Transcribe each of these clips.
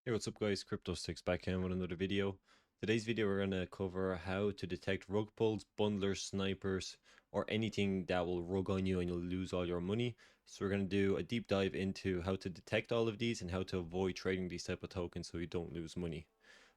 Hey, what's up guys, cryptosrus back in with another video. Today's video we're going to cover how to detect rug pulls, bundlers, snipers, or anything that will rug on you and you'll lose all your money. So we're going to do a deep dive into how to detect all of these and how to avoid trading these type of tokens so you don't lose money.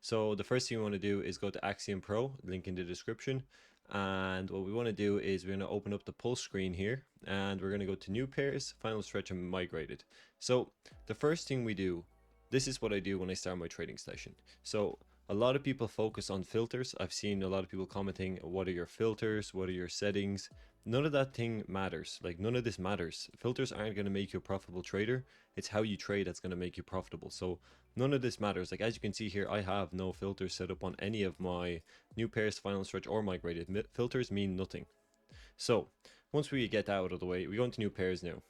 So the first thing we want to do is go to Axiom Pro, link in the description. And what we want to do is we're going to open up the pull screen here and we're going to go to new pairs, final stretch, and migrated. So the first thing we do, this is what I do when I start my trading session. So a lot of people focus on filters. I've seen a lot of people commenting, what are your filters? What are your settings? None of that thing matters. Like, none of this matters. Filters aren't going to make you a profitable trader. It's how you trade that's going to make you profitable. So none of this matters. Like, as you can see here, I have no filters set up on any of my new pairs, final stretch, or migrated. Filters mean nothing. So once we get that out of the way, we go into new pairs now.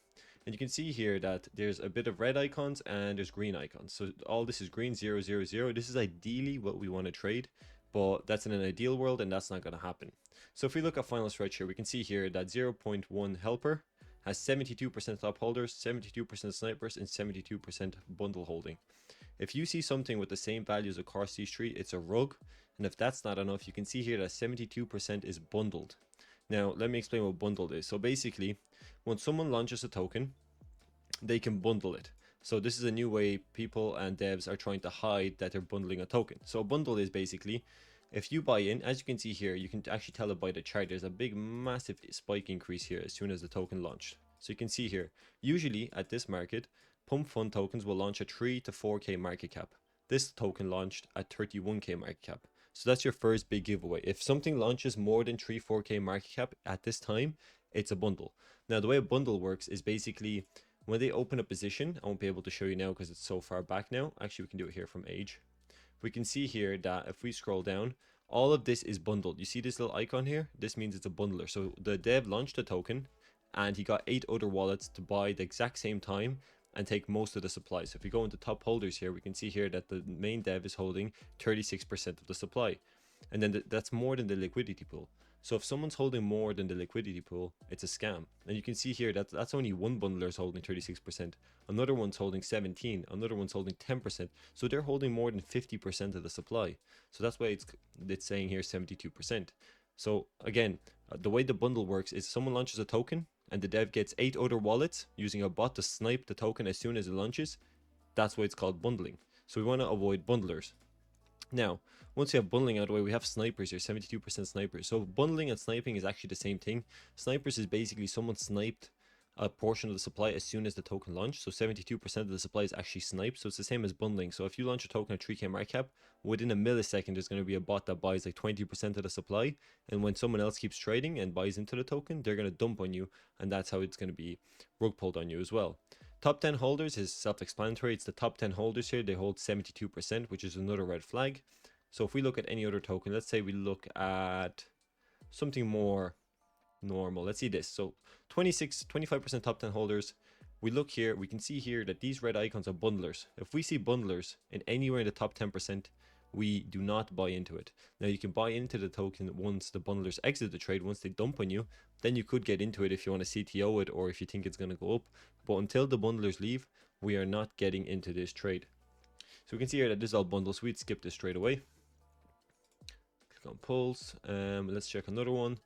And you can see here that there's a bit of red icons and there's green icons. So all this is green, 0, 0, 0. This is ideally what we want to trade, but that's in an ideal world and that's not going to happen. So if we look at final stretch here, we can see here that 0.1 helper has 72% top holders, 72% snipers, and 72% bundle holding. If you see something with the same values across these three, it's a rug. And if that's not enough, you can see here that 72% is bundled. Now, let me explain what bundled is. So basically, when someone launches a token, they can bundle it. So this is a new way people and devs are trying to hide that they're bundling a token. So a bundle is basically, if you buy in, as you can see here, you can actually tell it by the chart, there's a big massive spike increase here as soon as the token launched. So you can see here, usually at this market, pump fund tokens will launch at 3 to 4k market cap. This token launched at 31k market cap. So that's your first big giveaway. If something launches more than 4k market cap at this time, it's a bundle. Now the way a bundle works is basically when they open a position, I won't be able to show you now because it's so far back now. Actually, we can do it here from age. We can see here that if we scroll down, all of this is bundled. You see this little icon here? This means it's a bundler. So the dev launched a token and he got 8 other wallets to buy the exact same time and take most of the supply. So if we go into top holders here, we can see here that the main dev is holding 36% of the supply. And then that's more than the liquidity pool. So if someone's holding more than the liquidity pool, it's a scam. And you can see here that that's only one bundler is holding 36%. Another one's holding 17%. Another one's holding 10%. So they're holding more than 50% of the supply. So that's why it's saying here 72%. So again, the way the bundle works is someone launches a token and the dev gets 8 other wallets using a bot to snipe the token as soon as it launches. That's why it's called bundling. So we want to avoid bundlers. Now, once we have bundling out of the way, we have snipers here, 72% snipers. So bundling and sniping is actually the same thing. Snipers is basically someone sniped a portion of the supply as soon as the token launched. So 72% of the supply is actually sniped. So it's the same as bundling. So if you launch a token at 3k market cap, within a millisecond, there's going to be a bot that buys like 20% of the supply. And when someone else keeps trading and buys into the token, they're going to dump on you. And that's how it's going to be rug pulled on you as well. Top 10 holders is self-explanatory. It's the top 10 holders here. They hold 72%, which is another red flag. So if we look at any other token, let's say we look at something more normal. Let's see this. So 25% top 10 holders. We look here, we can see here that these red icons are bundlers. If we see bundlers in anywhere in the top 10%, we do not buy into it. Now you can buy into the token once the bundlers exit the trade, once they dump on you, then you could get into it if you want to CTO it or if you think it's going to go up. But until the bundlers leave, we are not getting into this trade. So we can see here that this is all bundles. We'd skip this straight away. Click on pulls. Let's check another one.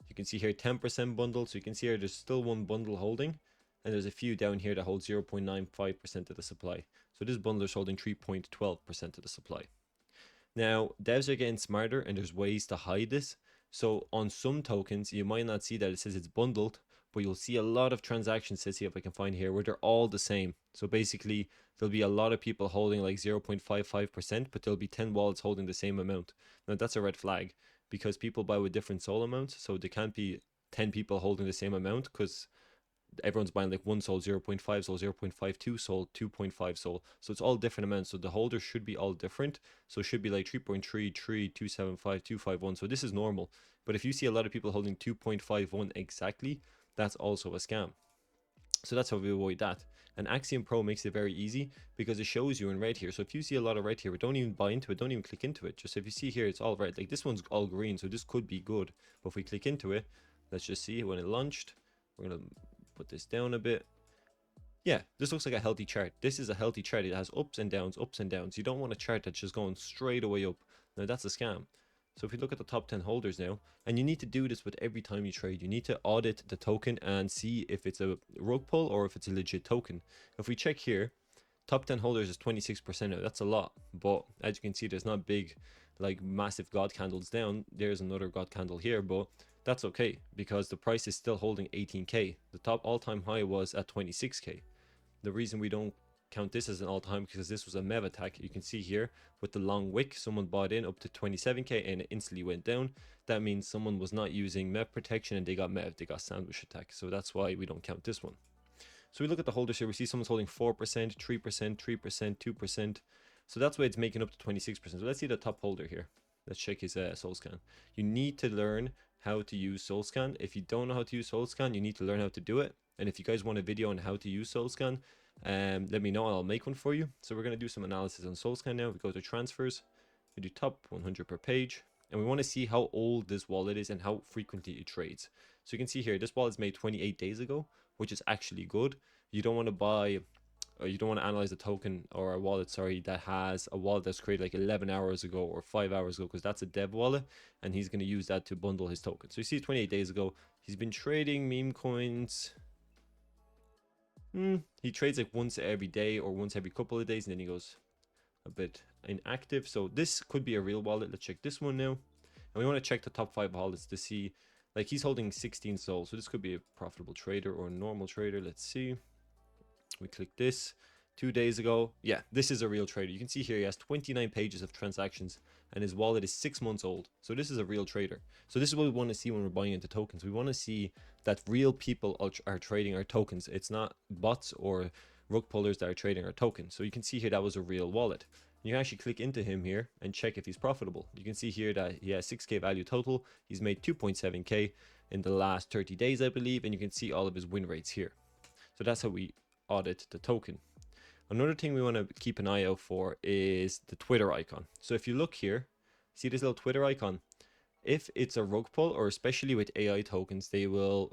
You can see here 10% bundle. So you can see here there's still one bundle holding. And there's a few down here that hold 0.95% of the supply. So this bundler is holding 3.12% of the supply. Now, devs are getting smarter and there's ways to hide this. So on some tokens, you might not see that it says it's bundled, but you'll see a lot of transactions, let's see if I can find here, where they're all the same. So basically, there'll be a lot of people holding like 0.55%, but there'll be 10 wallets holding the same amount. Now, that's a red flag because people buy with different SOL amounts. So there can't be 10 people holding the same amount because everyone's buying like 1 SOL, 0.5 SOL, 0.52 SOL, 2.5 SOL. So it's all different amounts. So the holders should be all different. So it should be like 3.3, 3, 275, 251. So this is normal. But if you see a lot of people holding 2.51 exactly, that's also a scam. So that's how we avoid that. And Axiom Pro makes it very easy because it shows you in red here. So if you see a lot of red here, don't even buy into it. Don't even click into it. Just if you see here, it's all red. Like this one's all green. So this could be good. But if we click into it, let's just see when it launched. We're going to put this down a bit. Yeah, this looks like a healthy chart. This is a healthy chart. It has ups and downs, ups and downs. You don't want a chart that's just going straight away up. Now that's a scam. So if you look at the top 10 holders now, and you need to do this with every time you trade, you need to audit the token and see if it's a rug pull or if it's a legit token. If we check here, top 10 holders is 26% now. That's a lot. But as you can see, there's not big, like massive God candles down. There's another God candle here, but that's okay because the price is still holding 18K. The top all-time high was at 26K. The reason we don't count this as an all-time because this was a MEV attack. You can see here with the long wick, someone bought in up to 27K and it instantly went down. That means someone was not using MEV protection and they got MEV, they got sandwich attack. So that's why we don't count this one. So we look at the holders here, we see someone's holding 4%, 3%, 3%, 2%. So that's why it's making up to 26%. So let's see the top holder here. Let's check his SolScan. You need to learn how to use SolScan. If you don't know how to use SolScan, you need to learn how to do it. And if you guys want a video on how to use SolScan, let me know, I'll make one for you. So we're going to do some analysis on SolScan now. We go to transfers, we do top 100 per page, and we want to see how old this wallet is and how frequently it trades. So you can see here, this wallet is made 28 days ago, which is actually good. You don't want to buy, or you don't want to analyze a token or a wallet, sorry, that has a wallet that's created like 11 hours ago or 5 hours ago, because that's a dev wallet, and he's going to use that to bundle his token. So you see 28 days ago, he's been trading meme coins. He trades like once every day or once every couple of days, and then he goes a bit inactive. So this could be a real wallet. Let's check this one now. And we want to check the top 5 wallets to see, like he's holding 16 souls. So this could be a profitable trader or a normal trader. Let's see. We click this 2 days ago. Yeah, this is a real trader. You can see here he has 29 pages of transactions and his wallet is 6 months old. So this is a real trader. So this is what we want to see when we're buying into tokens. We want to see that real people are trading our tokens. It's not bots or rug pullers that are trading our tokens. So you can see here that was a real wallet. You can actually click into him here and check if he's profitable. You can see here that he has 6K value total. He's made 2.7K in the last 30 days, I believe. And you can see all of his win rates here. So that's how we audit the token. Another thing we want to keep an eye out for is the Twitter icon. So if you look here, see this little Twitter icon? If it's a rug pull, or especially with AI tokens, they will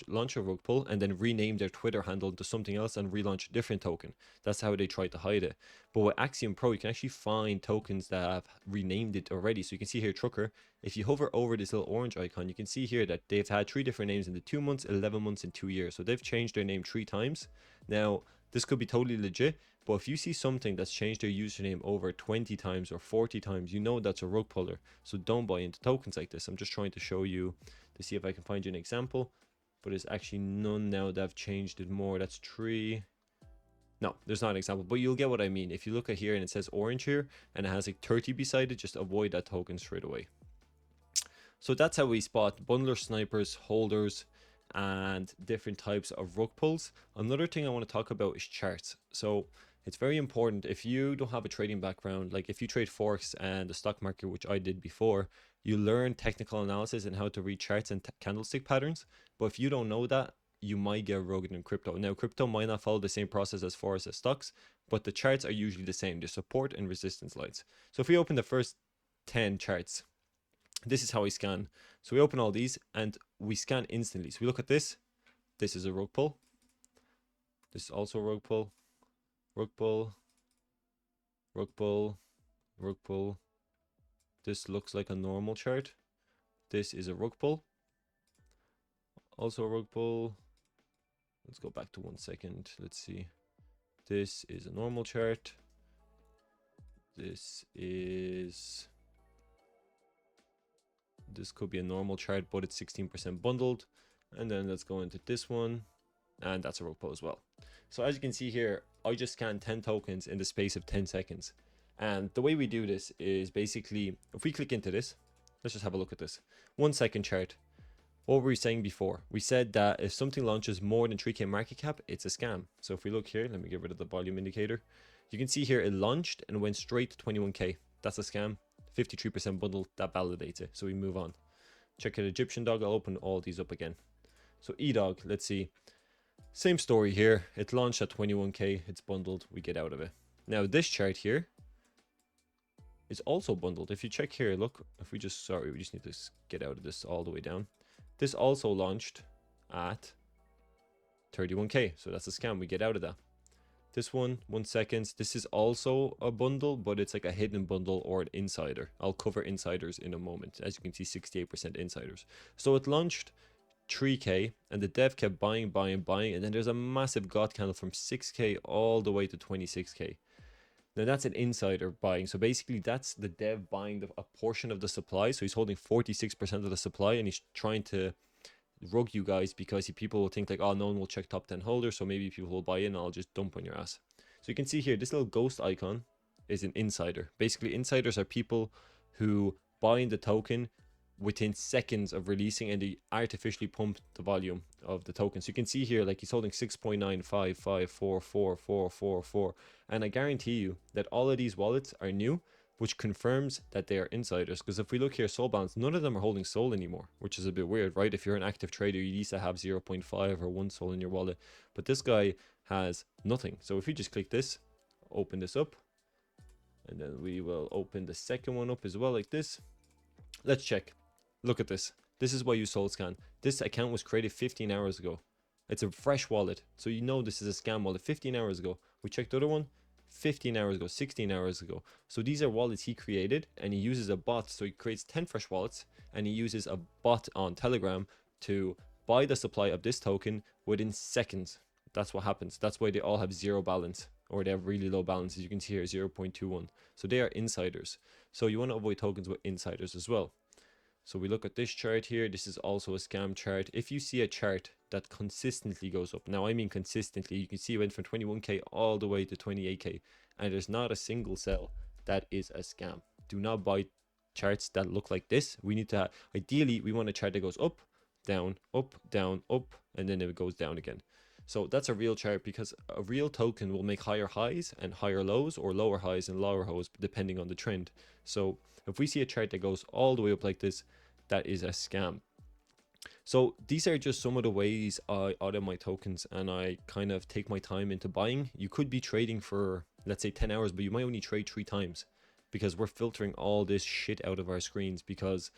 launch a rug pull and then rename their Twitter handle to something else and relaunch a different token. That's how they try to hide it. But with Axiom Pro, you can actually find tokens that have renamed it already. So you can see here Trucker. If you hover over this little orange icon, you can see here that they've had 3 different names in the 2 months, 11 months, and 2 years. So they've changed their name 3 times. Now, this could be totally legit, but if you see something that's changed their username over 20 times or 40 times, you know that's a rug puller. So don't buy into tokens like this. I'm just trying to show you to see if I can find you an example, but there's actually none now that have changed it more. That's 3. No, there's not an example, but you'll get what I mean. If you look at here and it says orange here and it has like 30 beside it, just avoid that token straight away. So that's how we spot bundler, snipers, holders, and different types of rug pulls. Another thing I want to talk about is charts. So it's very important if you don't have a trading background, like if you trade forex and the stock market, which I did before, you learn technical analysis and how to read charts and candlestick patterns. But if you don't know that, you might get rugged in crypto. Now, crypto might not follow the same process as forex as stocks, but the charts are usually the same. They're support and resistance lines. So if we open the first 10 charts, this is how we scan. So we open all these and we scan instantly. So we look at this. This is a rug pull. This is also a rug pull. Rug pull. Rug pull. Rug pull. This looks like a normal chart. This is a rug pull. Also a rug pull. Let's go back to 1 second. Let's see. This is a normal chart. This could be a normal chart, but it's 16% bundled. And then let's go into this one, and that's a rug pull as well. So as you can see here, I just scanned 10 tokens in the space of 10 seconds. And the way we do this is basically, if we click into this, let's just have a look at this 1 second chart. What were we saying before? We said that if something launches more than 3K market cap, it's a scam. So if we look here, let me get rid of the volume indicator. You can see here it launched and went straight to 21K. That's a scam. 53% bundle, that validates it. So we move on. Check out Egyptian dog. I'll open all these up again. So eDog, let's see. Same story here. It launched at 21K. It's bundled. We get out of it. Now this chart here is also bundled. If you check here, look, if we just, sorry, we just need to get out of this all the way down. This also launched at 31k. So that's a scam. We get out of that. This one, 1 second. This is also a bundle, but it's like a hidden bundle or an insider. I'll cover insiders in a moment. As you can see, 68% insiders. So it launched 3k and the dev kept buying, and then there's a massive god candle from 6k all the way to 26k. Now that's an insider buying. So basically that's the dev buying a portion of the supply. So he's holding 46% of the supply, and he's trying to rug you guys because people will think like, oh, no one will check top 10 holders, so maybe people will buy in and I'll just dump on your ass. So you can see here, this little ghost icon is an insider. Basically, insiders are people who buy in the token within seconds of releasing, and they artificially pump the volume of the token. So you can see here, like, he's holding 6.955444444, and I guarantee you that all of these wallets are new, which confirms that they are insiders. Because if we look here, Sol balance, none of them are holding Sol anymore, which is a bit weird, right? If you're an active trader, you used to have 0.5 or 1 Sol in your wallet, but this guy has nothing. So if you just click this, open this up, and then we will open the second one up as well, like this. Let's check. Look at this. This is why you Sol scan. This account was created 15 hours ago. It's a fresh wallet, so you know this is a scam wallet. 15 hours ago. We checked the other one, 15 hours ago, 16 hours ago. So these are wallets he created, and he uses a bot. So he creates 10 fresh wallets, and he uses a bot on Telegram to buy the supply of this token within seconds. That's what happens. That's why they all have zero balance, or they have really low balance. As you can see here, 0.21. So they are insiders. So you want to avoid tokens with insiders as well. So we look at this chart here. This is also a scam chart. If you see a chart that consistently goes up, now I mean consistently, you can see it went from 21k all the way to 28k, and there's not a single sell, that is a scam. Do not buy charts that look like this. We need to ideally, we want a chart that goes up, down, up, and then it goes down again. So that's a real chart, because a real token will make higher highs and higher lows, or lower highs and lower lows, depending on the trend. So if we see a chart that goes all the way up like this, that is a scam. So these are just some of the ways I audit my tokens, and I kind of take my time into buying. You could be trading for, let's say, 10 hours, but you might only trade 3 times, because we're filtering all this shit out of our screens. Because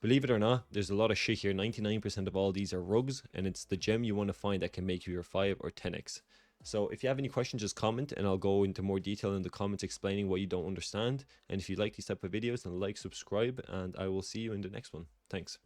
believe it or not, there's a lot of shit here. 99% of all these are rugs, and it's the gem you want to find that can make you your 5 or 10x. So if you have any questions, just comment, and I'll go into more detail in the comments explaining what you don't understand. And if you like these type of videos, then like, subscribe, and I will see you in the next one. Thanks.